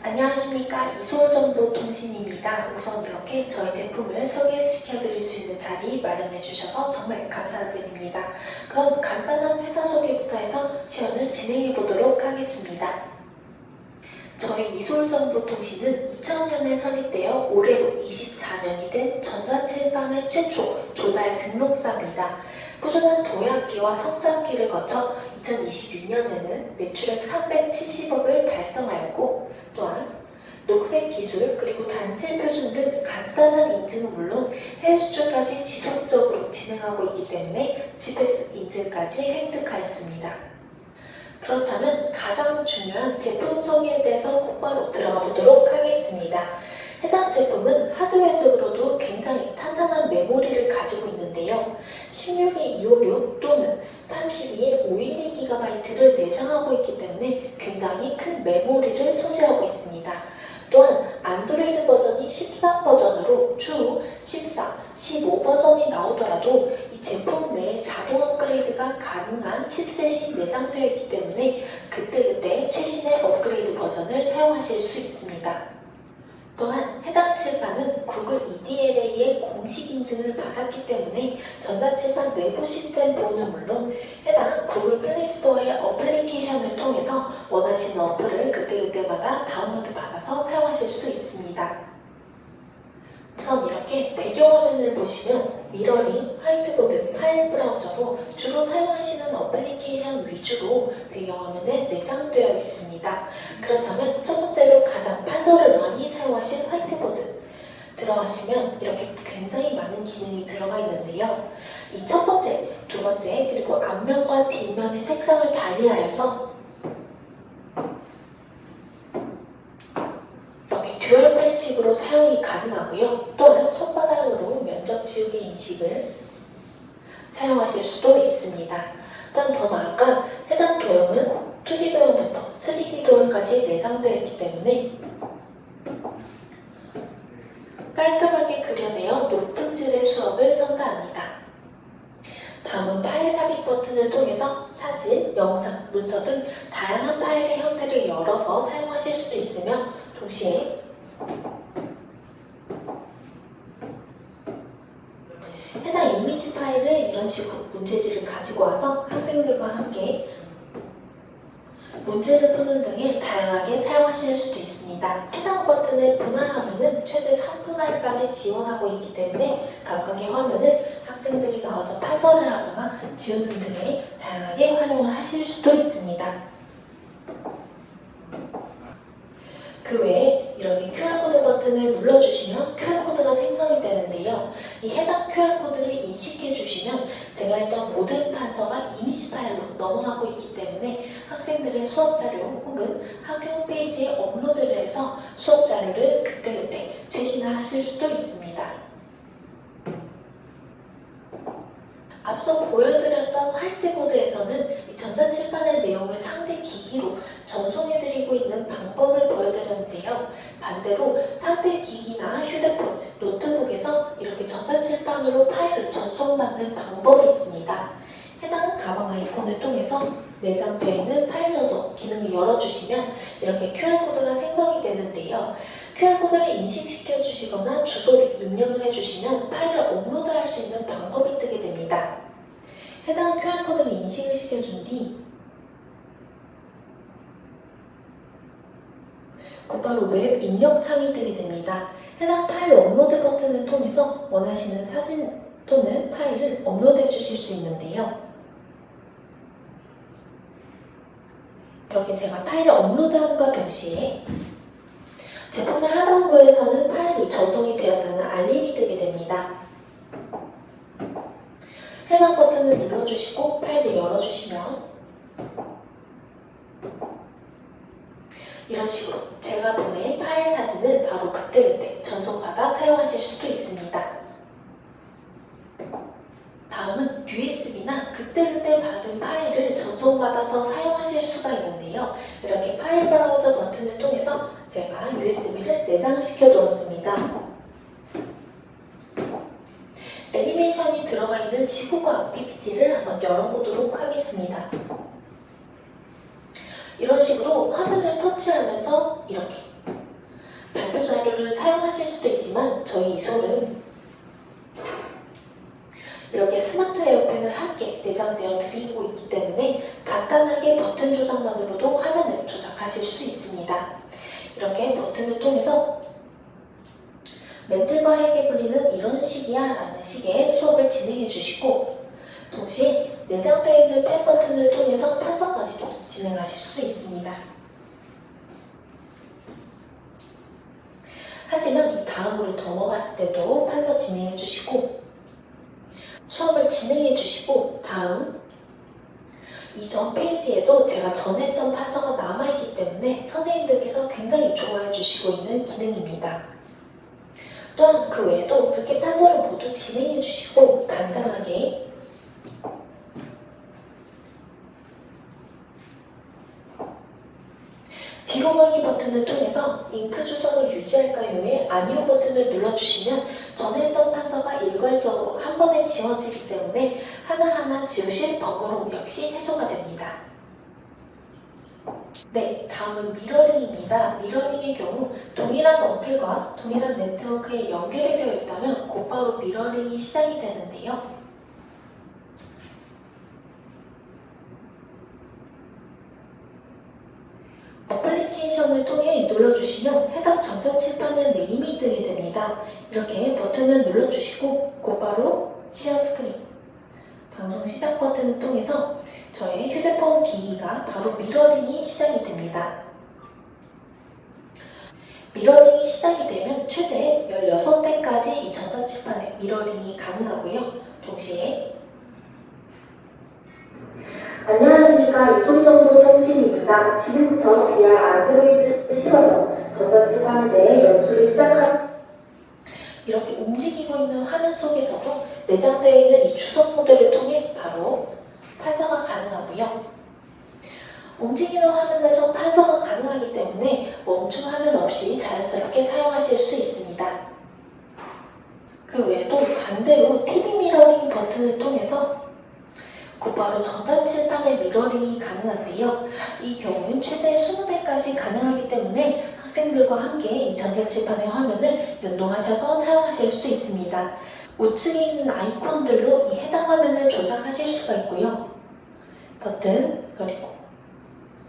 안녕하십니까, 이솔정보통신입니다. 우선 이렇게 저희 제품을 소개시켜 드릴 수 있는 자리 마련해 주셔서 정말 감사드립니다. 그럼 간단한 회사 소개부터 해서 시연을 진행해 보도록 하겠습니다. 저희 이솔정보통신은 2000년에 설립되어 올해로 24년이 된 전자칠판의 최초 조달 등록사입니다. 꾸준한 도약기와 성장기를 거쳐 2022년에는 매출액 370억을 달성하였고, 또한 녹색 기술 그리고 단체 표준 등 간단한 인증은 물론 해외 수출까지 지속적으로 진행하고 있기 때문에 GPS 인증까지 획득하였습니다. 그렇다면 가장 중요한 제품 소개에 대해서 곧바로 들어가 보도록 하겠습니다. 해당 제품은 하드웨어적으로도 굉장히 탄탄한 메모리를 가지고 있는데요. 16의 256 또는 32의 512GB를 내장하고 있기 때문에 굉장히 큰 메모리를 소지하고 있습니다. 또한 안드로이드 버전이 13 버전으로 추후 14, 15 버전이 나오더라도 이 제품 내에 자동 업그레이드가 가능한 칩셋이 내장되어 있기 때문에 그때그때 최신의 업그레이드 버전을 사용하실 수 있습니다. 또한 해당 칠판은 구글 EDLA의 공식 인증을 받았기 때문에 전자칠판 내부 시스템 보호는 물론 해당 구글 플레이스토어의 어플리케이션을 통해서 원하시는 어플을 그때그때마다 다운로드 받아서 사용하실 수 있습니다. 우선 이렇게 배경화면을 보시면 미러링, 화이트보드, 파일 브라우저로 주로 사용하시는 어플리케이션 위주로 배경화면에 내장되어 있습니다. 그렇다면 첫 번째로 가장 판서를 많이 사용하신 화이트보드 들어가시면 이렇게 굉장히 많은 기능이 들어가 있는데요. 이 첫 번째, 두 번째, 그리고 앞면과 뒷면의 색상을 달리하여서 듀얼 펜식으로 사용이 가능하고요. 또한 손바닥으로 면적 지우개 인식을 사용하실 수도 있습니다. 또한 더 나아가 해당 도형은 2D 도형부터 3D 도형까지 내장되어 있기 때문에 깔끔하게 그려내어 높은 질의 수업을 선사합니다. 다음은 파일 삽입 버튼을 통해서 사진, 영상, 문서 등 다양한 파일의 형태를 열어서 사용하실 수도 있으며 동시에 해당 이미지 파일을 이런 식으로 문제지를 가지고 와서 학생들과 함께 문제를 푸는 등에 다양하게 사용하실 수도 있습니다. 해당 버튼을 분할하면 최대 3분할까지 지원하고 있기 때문에 각각의 화면을 학생들이 나와서 판서를 하거나 지우는 등에 다양하게 활용을 하실 수도 있습니다. 그 외에 이렇게 QR코드 버튼을 눌러주시면 QR코드가 생성이 되는데요. 이 해당 QR코드를 인식해 주시면 제가 했던 모든 판서가 이미지 파일로 넘어가고 있기 때문에 학생들의 수업 자료 혹은 학교 홈페이지에 업로드를 해서 수업 자료를 그때그때 최신화하실 수도 있습니다. 앞서 보여드렸던 화이트보드에서는 이 전자칠판의 내용을 상대 기기로 전송해드리고 있는 방법을 보여드렸는데요. 반대로 상대 기기나 휴대폰, 노트북에서 이렇게 전자칠판으로 파일을 전송받는 방법이 있습니다. 해당 가방 아이콘을 통해서 내장되어 있는 파일 전송 기능을 열어주시면 이렇게 QR코드가 생성이 되는데요. QR코드를 인식시켜 주시거나 주소를 입력을 해주시면 파일을 업로드할 수 있는 방법이 뜨게 됩니다. 해당 QR코드를 인식을 시켜준 뒤 곧바로 웹 입력 창이 뜨게 됩니다. 해당 파일 업로드 버튼을 통해서 원하시는 사진 또는 파일을 업로드해 주실 수 있는데요. 이렇게 제가 파일을 업로드함과 동시에 제품의 하단부에서는 파일이 전송이 되었다는 알림이 뜨게 됩니다. 해당 버튼을 눌러주시고 파일을 열어주시면 이런 식으로 제가 보낸 파일 사진을 바로 그때그때 전송받아 사용하실 수도 있습니다. 다음은 USB나 그때그때 받은 파일을 전송받아서 사용하실 수가 있는데요. 이렇게 파일 브라우저 버튼을 통해서 제가 USB를 내장시켜 두었습니다. 애니메이션이 들어가 있는 지구과학 PPT를 한번 열어보도록 하겠습니다. 이런 식으로 화면을 터치하면서 이렇게 버튼을 사용하실 수도 있지만 저희 이솔은 이렇게 스마트 에어펜을 함께 내장되어 드리고 있기 때문에 간단하게 버튼 조작만으로도 화면을 조작하실 수 있습니다. 이렇게 버튼을 통해서 멘틀과 핵에 불리는 이런 식이야 라는 식의 수업을 진행해 주시고 동시에 내장되어 있는 챗 버튼을 통해서 판서까지도 진행하실 수 있습니다. 하지만 다음으로 넘어갔을 때도 판서 진행해 주시고 수업을 진행해 주시고 다음 이전 페이지에도 제가 전에 했던 판서가 남아있기 때문에 선생님들께서 굉장히 좋아해 주시고 있는 기능입니다. 또한 그 외에도 그렇게 판서를 모두 진행해 주시고 간단하게 뒤로 가기 버튼을 통해서 잉크 주석을 유지할까요의 아니오 버튼을 눌러주시면 전에 했던 판서가 일괄적으로 한 번에 지워지기 때문에 하나하나 지우실 번거로움 역시 해소가 됩니다. 네, 다음은 미러링입니다. 미러링의 경우 동일한 어플과 동일한 네트워크에 연결이 되어 있다면 곧바로 미러링이 시작이 되는데요. 어플리케이션을 통해 눌러주시면 해당 전자칠판은 네임이 뜨게 됩니다. 이렇게 버튼을 눌러주시고 곧바로 쉐어 스크린, 방송 시작 버튼을 통해서 저의 휴대폰 기기가 바로 미러링이 시작이 됩니다. 미러링이 시작이 되면 최대 16대까지 이 전자칠판에 미러링이 가능하고요. 동시에 안녕하십니까, 이소리정보통신입니다. 지금부터 VR 안드로이드 10버전 전자칠판 내 연수를 이렇게 움직이고 있는 화면 속에서도 내장되어 있는 이 주석 모드를 통해 바로 판서가 가능하고요. 움직이는 화면에서 판서가 가능하기 때문에 멈춤 화면 없이 자연스럽게 사용하실 수 있습니다. 그 외에도 반대로 TV 미러링 버튼을 통해서 곧바로 전자칠판의 미러링이 가능한데요. 이 경우는 최대 20대까지 가능하기 때문에 학생들과 함께 이 전자칠판의 화면을 연동하셔서 사용하실 수 있습니다. 우측에 있는 아이콘들로 이 해당 화면을 조작하실 수가 있고요. 버튼, 그리고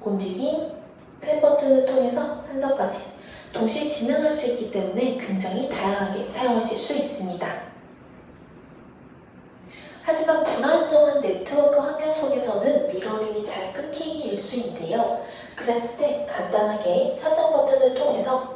움직임, 펜 버튼을 통해서 판서까지 동시에 진행할 수 있기 때문에 굉장히 다양하게 사용하실 수 있습니다. 하지만 불안정한 네트워크 환경 속에서는 미러링이 잘 끊기기 일수인데요. 그랬을 때 간단하게 설정 버튼을 통해서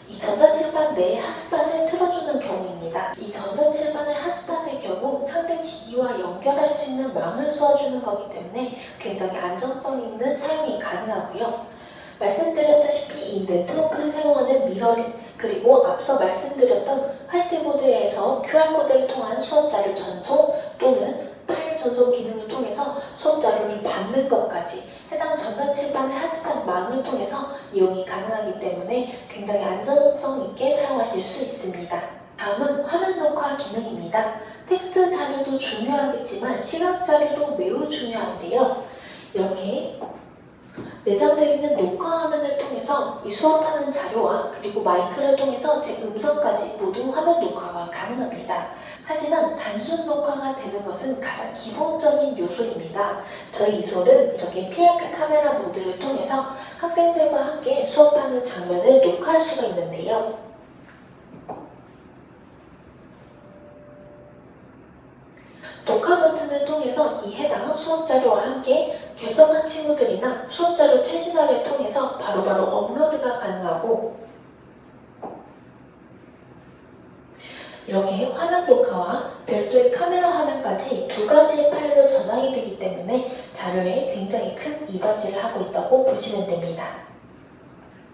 이 전자칠판 내 핫스팟을 틀어주는 경우입니다. 이 전자칠판의 핫스팟의 경우 상대 기기와 연결할 수 있는 망을 쏘아주는 거기 때문에 굉장히 안정성 있는 사용이 가능하고요. 말씀드렸다시피 이 네트워크를 사용하는 미러링, 그리고 앞서 말씀드렸던 화이트보드에서 QR코드를 통한 수업자료 전송 또는 파일 전송 기능을 통해서 수업자료를 받는 것까지 해당 전자칠판의 핫스팟 망을 통해서 이용이 가능하기 때문에 굉장히 안정성 있게 사용하실 수 있습니다. 다음은 화면 녹화 기능입니다. 텍스트 자료도 중요하겠지만 시각 자료도 매우 중요한데요. 이렇게 내장되어 있는 녹화 화면을 통해서 이 수업하는 자료와 그리고 마이크를 통해서 제 음성까지 모두 화면 녹화가 가능합니다. 하지만 단순 녹화가 되는 것은 가장 기본적인 요소입니다. 저희 이솔은 이렇게 PIP 카메라 모드를 통해서 학생들과 함께 수업하는 장면을 녹화할 수가 있는데요. 녹화 버튼을 통해서 이 해당 수업자료와 함께 결석한 친구들이나 수업자료 최신화를 통해서 바로바로 업로드가 가능하고 이렇게 화면 녹화와 별도의 카메라 화면까지 두 가지의 파일로 저장이 되기 때문에 자료에 굉장히 큰 이바지를 하고 있다고 보시면 됩니다.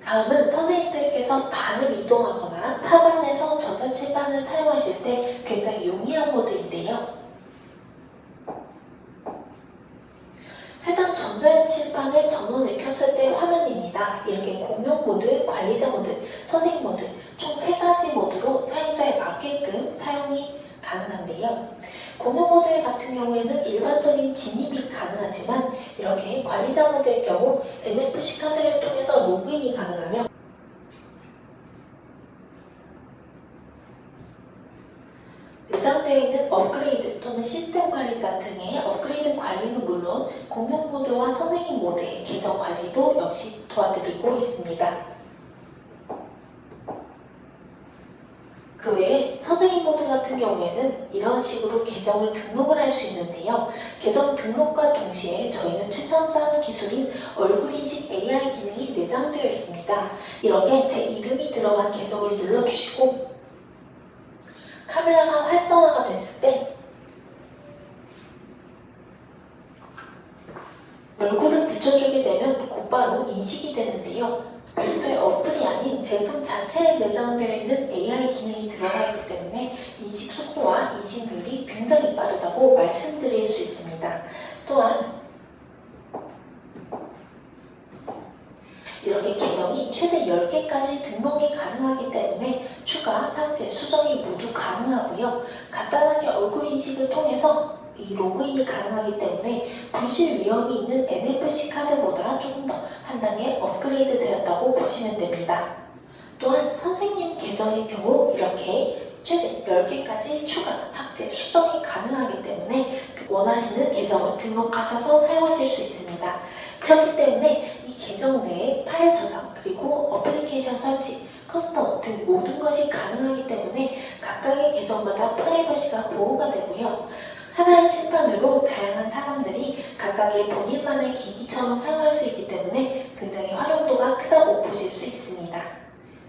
다음은 선생님들께서 반을 이동하거나 타반에서 전자칠판을 사용하실 때 굉장히 용이한 모드인데요. 해당 전자칠판의 전원을 켰을 때 화면입니다. 이렇게 공용 모드, 관리자 모드, 선생님 모드 총 3가지 모드로 사용자에 맞게끔 사용이 가능한데요. 공용 모드 같은 경우에는 일반적인 진입이 가능하지만 이렇게 관리자 모드의 경우 NFC 카드를 통해서 로그인이 가능하며 관리자 등의 업그레이드 관리는 물론 공용 모드와 선생님 모드의 계정 관리도 역시 도와드리고 있습니다. 그 외에 선생님 모드 같은 경우에는 이런 식으로 계정을 등록을 할 수 있는데요. 계정 등록과 동시에 저희는 최첨단 기술인 얼굴 인식 AI 기능이 내장되어 있습니다. 이렇게 제 이름이 들어간 계정을 눌러주시고 카메라가 활성화가 됐을 때 얼굴을 비춰주게 되면 곧바로 인식이 되는데요. 별도의 어플이 아닌 제품 자체에 내장되어 있는 AI 기능이 들어가 있기 때문에 인식 속도와 인식률이 굉장히 빠르다고 말씀드릴 수 있습니다. 또한 이렇게 계정이 최대 10개까지 등록이 가능하기 때문에 추가, 삭제, 수정이 모두 가능하고요. 간단하게 얼굴 인식을 통해서 이 로그인이 가능하기 때문에 분실 위험이 있는 NFC 카드보다 조금 더 한 단계 업그레이드 되었다고 보시면 됩니다. 또한 선생님 계정의 경우 이렇게 최대 10개까지 추가, 삭제, 수정이 가능하기 때문에 원하시는 계정을 등록하셔서 사용하실 수 있습니다. 그렇기 때문에 이 계정 내에 파일 저장 그리고 어플리케이션 설치, 커스텀 등 모든 것이 가능하기 때문에 각각의 계정마다 프라이버시가 보호가 되고요. 하나의 칠판으로 다양한 사람들이 각각의 본인만의 기기처럼 사용할 수 있기 때문에 굉장히 활용도가 크다고 보실 수 있습니다.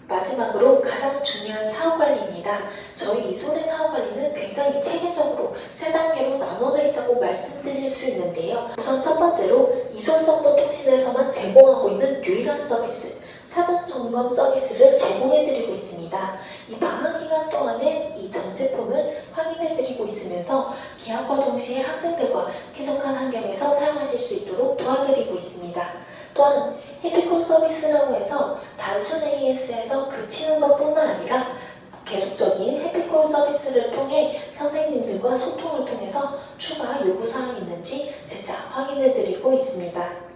마지막으로 가장 중요한 사후관리입니다. 저희 이솔의 사후관리는 굉장히 체계적으로 3단계로 나눠져 있다고 말씀드릴 수 있는데요. 우선 첫 번째로 이솔정보통신에서만 제공하고 있는 유일한 서비스, 사전 점검 서비스를 제공해드리고 있습니다. 이 방학 기간 동안에 이 전 제품을 확인해드리고 있으면서 계약과 동시에 학생들과 쾌적한 환경에서 사용하실 수 있도록 도와드리고 있습니다. 또한 해피콜 서비스라고 해서 단순 AS에서 그치는 것뿐만 아니라 계속적인 해피콜 서비스를 통해 선생님들과 소통을 통해서 추가 요구사항이 있는지 재차 확인해드리고 있습니다.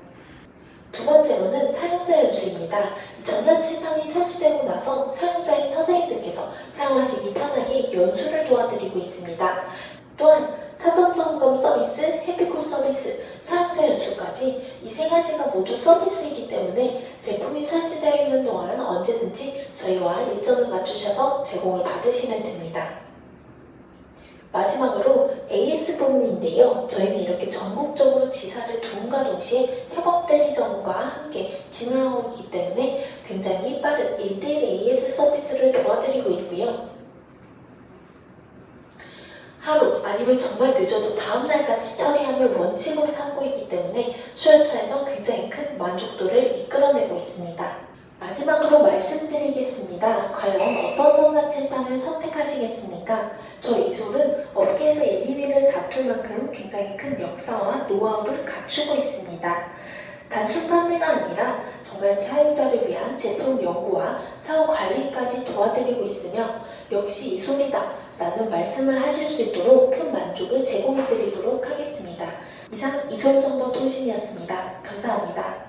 두 번째로는 사용자 연수입니다. 전자칠판이 설치되고 나서 사용자인 선생님들께서 사용하시기 편하게 연수를 도와드리고 있습니다. 또한 사전점검 서비스, 해피콜 서비스, 사용자 연수까지 이 3가지가 모두 서비스이기 때문에 제품이 설치되어 있는 동안 언제든지 저희와 일정을 맞추셔서 제공을 받으시면 됩니다. 마지막으로 AS 부분인데요. 저희는 이렇게 전국적으로 지사를 둠과 동시에 협업 대리점과 함께 진행하고 있기 때문에 굉장히 빠른 1:1 AS 서비스를 도와드리고 있고요. 하루 아니면 정말 늦어도 다음 날까지 처리함을 원칙으로 삼고 있기 때문에 수요처에서 굉장히 큰 만족도를 이끌어내고 있습니다. 마지막으로 말씀드리겠습니다. 과연 어떤 전자칠판을 선택하시겠습니까? 저 이솔은 업계에서 1, 2위를 다툴 만큼 굉장히 큰 역사와 노하우를 갖추고 있습니다. 단순 판매가 아니라 정말 사용자를 위한 제품 연구와 사후 관리까지 도와드리고 있으며 역시 이솔이다 라는 말씀을 하실 수 있도록 큰 만족을 제공해드리도록 하겠습니다. 이상 이솔정보통신이었습니다. 감사합니다.